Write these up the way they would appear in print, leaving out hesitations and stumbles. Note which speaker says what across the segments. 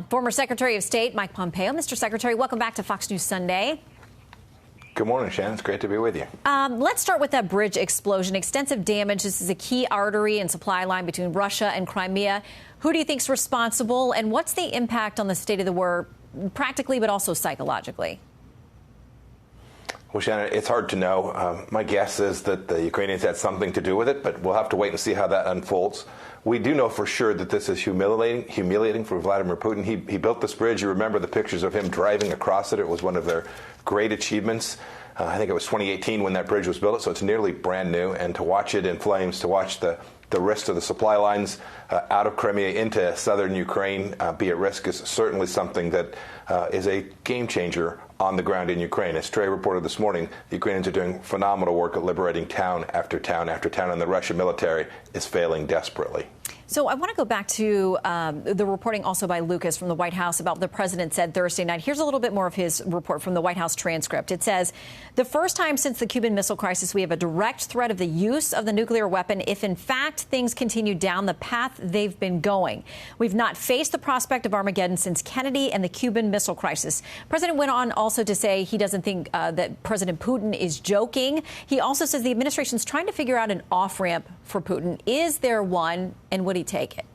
Speaker 1: Former Secretary of State Mike Pompeo. Mr. Secretary, welcome back to Fox News Sunday.
Speaker 2: Good morning, Shannon. It's great to be with you.
Speaker 1: Let's start with that bridge explosion. Extensive damage. This is a key artery and supply line between Russia and Crimea. Who do you think is responsible, and what's the impact on the state of the war, practically but also psychologically?
Speaker 2: Well, Shannon, it's hard to know. My guess is that the Ukrainians had something to do with it, but we'll have to wait and see how that unfolds. We do know for sure that this is humiliating for Vladimir Putin. He built this bridge. You remember the pictures of him driving across it. It was one of their great achievements. I think it was 2018 when that bridge was built, so it's nearly brand new. And to watch it in flames, to watch the rest of the supply lines out of Crimea into southern Ukraine be at risk is certainly something that is a game changer on the ground in Ukraine. As Trey reported this morning, the Ukrainians are doing phenomenal work at liberating town after town after town, and the Russian military is failing desperately.
Speaker 1: So I want to go back to the reporting also by Lucas from the White House about the president said Thursday night. Here's a little bit more of his report from the White House transcript. It says, the first time since the Cuban Missile Crisis we have a direct threat of the use of the nuclear weapon if, in fact, things continue down the path they've been going. We've not faced the prospect of Armageddon since Kennedy and the Cuban Missile Crisis. The president went on also to say he doesn't think that President Putin is joking. He also says the administration's trying to figure out an off-ramp for Putin. Is there one, and would he take it?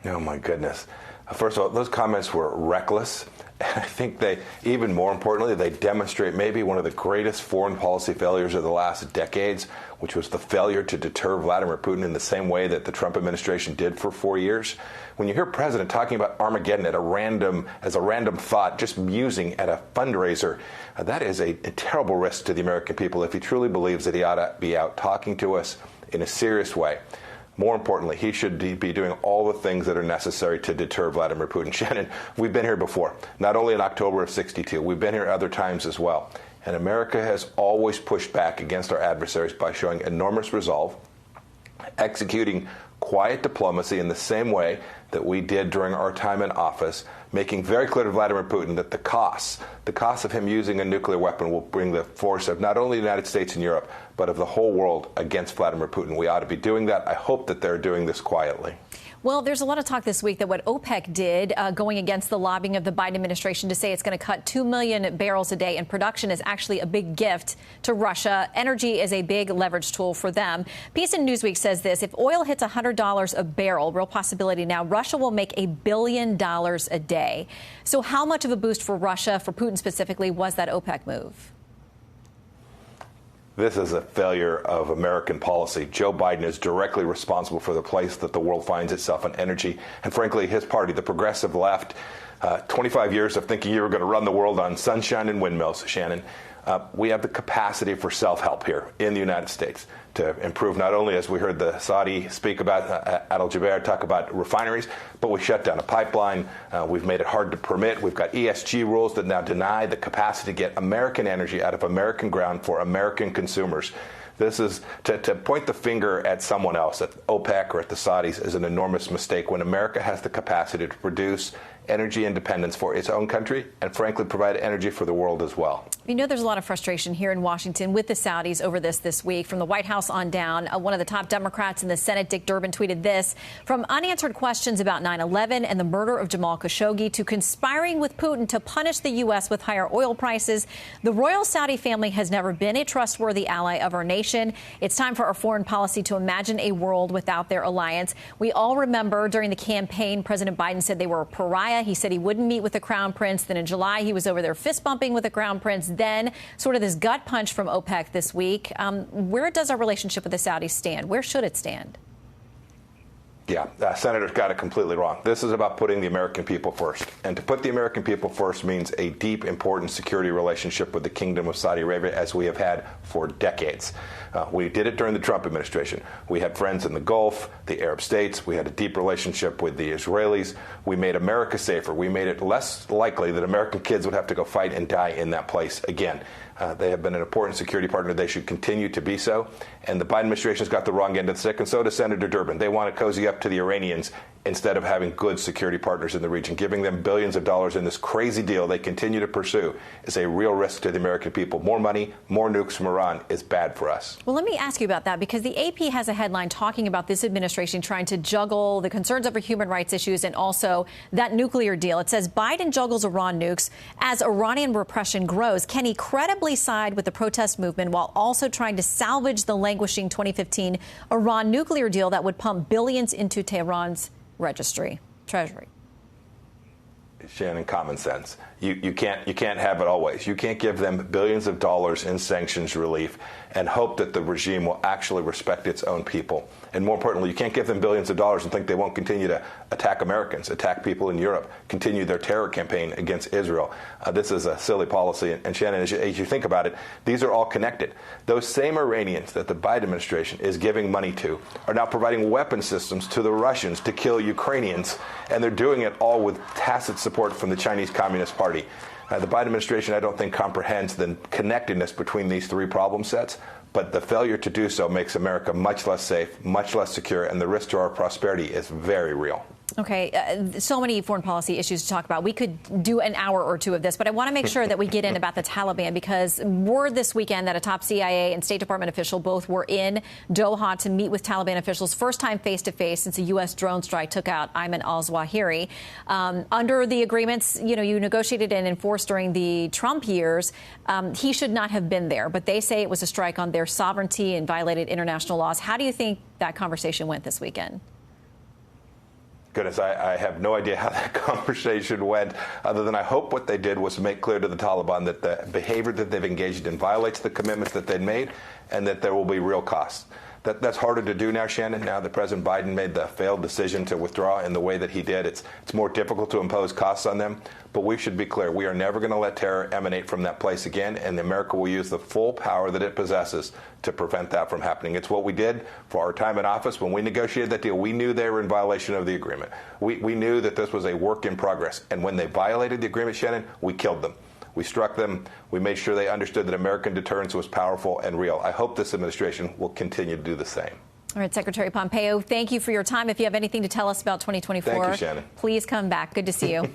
Speaker 2: Oh, my goodness. First of all, those comments were reckless. And I think they, even more importantly, they demonstrate maybe one of the greatest foreign policy failures of the last decades, which was the failure to deter Vladimir Putin in the same way that the Trump administration did for 4 years. When you hear a president talking about Armageddon as a random thought, just musing at a fundraiser, that is a terrible risk to the American people if he truly believes that he ought to be out talking to us in a serious way. More importantly, he should be doing all the things that are necessary to deter Vladimir Putin. Shannon, we've been here before, not only in October of '62, we've been here other times as well. And America has always pushed back against our adversaries by showing enormous resolve, executing quiet diplomacy in the same way that we did during our time in office, making very clear to Vladimir Putin that the cost of him using a nuclear weapon will bring the force of not only the United States and Europe, but of the whole world against Vladimir Putin. We ought to be doing that. I hope that they're doing this quietly.
Speaker 1: Well, there's a lot of talk this week that what OPEC did, going against the lobbying of the Biden administration to say it's going to cut 2 million barrels a day in production, is actually a big gift to Russia. Energy is a big leverage tool for them. Piece in Newsweek says this: if oil hits $100 a barrel, real possibility now, Russia will make $1 billion a day. So how much of a boost for Russia, for Putin specifically, was that OPEC move?
Speaker 2: This is a failure of American policy. Joe Biden is directly responsible for the place that the world finds itself in energy. And frankly, his party, the progressive left, 25 years of thinking you were going to run the world on sunshine and windmills, Shannon. We have the capacity for self-help here in the United States to improve not only, as we heard the Saudi speak about, Adel Jaber talk about refineries, but we shut down a pipeline. We've made it hard to permit. We've got ESG rules that now deny the capacity to get American energy out of American ground for American consumers. This is to point the finger at someone else, at OPEC or at the Saudis, is an enormous mistake when America has the capacity to produce energy independence for its own country and, frankly, provide energy for the world as well.
Speaker 1: You know, there's a lot of frustration here in Washington with the Saudis over this week. From the White House on down, one of the top Democrats in the Senate, Dick Durbin, tweeted this: from unanswered questions about 9/11 and the murder of Jamal Khashoggi to conspiring with Putin to punish the U.S. with higher oil prices, the royal Saudi family has never been a trustworthy ally of our nation. It's time for our foreign policy to imagine a world without their alliance. We all remember during the campaign, President Biden said they were a pariah. He said he wouldn't meet with the crown prince. Then in July, he was over there fist bumping with the crown prince. Then sort of this gut punch from OPEC this week. Where does our relationship with the Saudis stand? Where should it stand?
Speaker 2: Yeah, Senator's got it completely wrong. This is about putting the American people first. And to put the American people first means a deep, important security relationship with the Kingdom of Saudi Arabia, as we have had for decades. We did it during the Trump administration. We had friends in the Gulf, the Arab states. We had a deep relationship with the Israelis. We made America safer. We made it less likely that American kids would have to go fight and die in that place again. They have been an important security partner. They should continue to be so. And the Biden administration has got the wrong end of the stick, and so does Senator Durbin. They want to cozy up to the Iranians instead of having good security partners in the region. Giving them billions of dollars in this crazy deal they continue to pursue is a real risk to the American people. More money, more nukes from Iran is bad for us.
Speaker 1: Well, let me ask you about that, because the AP has a headline talking about this administration trying to juggle the concerns over human rights issues and also that nuclear deal. It says Biden juggles Iran nukes as Iranian repression grows. Can he credibly side with the protest movement while also trying to salvage the languishing 2015 Iran nuclear deal that would pump billions into Tehran's treasury?
Speaker 2: Shannon, common sense. You can't have it always. You can't give them billions of dollars in sanctions relief and hope that the regime will actually respect its own people. And more importantly, you can't give them billions of dollars and think they won't continue to attack Americans, attack people in Europe, continue their terror campaign against Israel. This is a silly policy. And Shannon, as you think about it, these are all connected. Those same Iranians that the Biden administration is giving money to are now providing weapon systems to the Russians to kill Ukrainians. And they're doing it all with tacit support from the Chinese Communist Party. The Biden administration, I don't think, comprehends the connectedness between these three problem sets, but the failure to do so makes America much less safe, much less secure, and the risk to our prosperity is very real.
Speaker 1: Okay, so many foreign policy issues to talk about. We could do an hour or two of this, but I want to make sure that we get in about the Taliban, because word this weekend that a top CIA and State Department official both were in Doha to meet with Taliban officials, first time face-to-face since a U.S. drone strike took out Ayman al-Zawahiri. Under the agreements, you negotiated and enforced during the Trump years, he should not have been there, but they say it was a strike on their sovereignty and violated international laws. How do you think that conversation went this weekend?
Speaker 2: Goodness, I have no idea how that conversation went, other than I hope what they did was make clear to the Taliban that the behavior that they've engaged in violates the commitments that they'd made and that there will be real costs. That's harder to do now, Shannon. Now that President Biden made the failed decision to withdraw in the way that he did, it's more difficult to impose costs on them. But we should be clear. We are never going to let terror emanate from that place again, and America will use the full power that it possesses to prevent that from happening. It's what we did for our time in office. When we negotiated that deal, we knew they were in violation of the agreement. We knew that this was a work in progress. And when they violated the agreement, Shannon, we killed them. We struck them. We made sure they understood that American deterrence was powerful and real. I hope this administration will continue to do the same.
Speaker 1: All right, Secretary Pompeo, thank you for your time. If you have anything to tell us about 2024,
Speaker 2: thank you, Shannon.
Speaker 1: Please come back. Good to see you.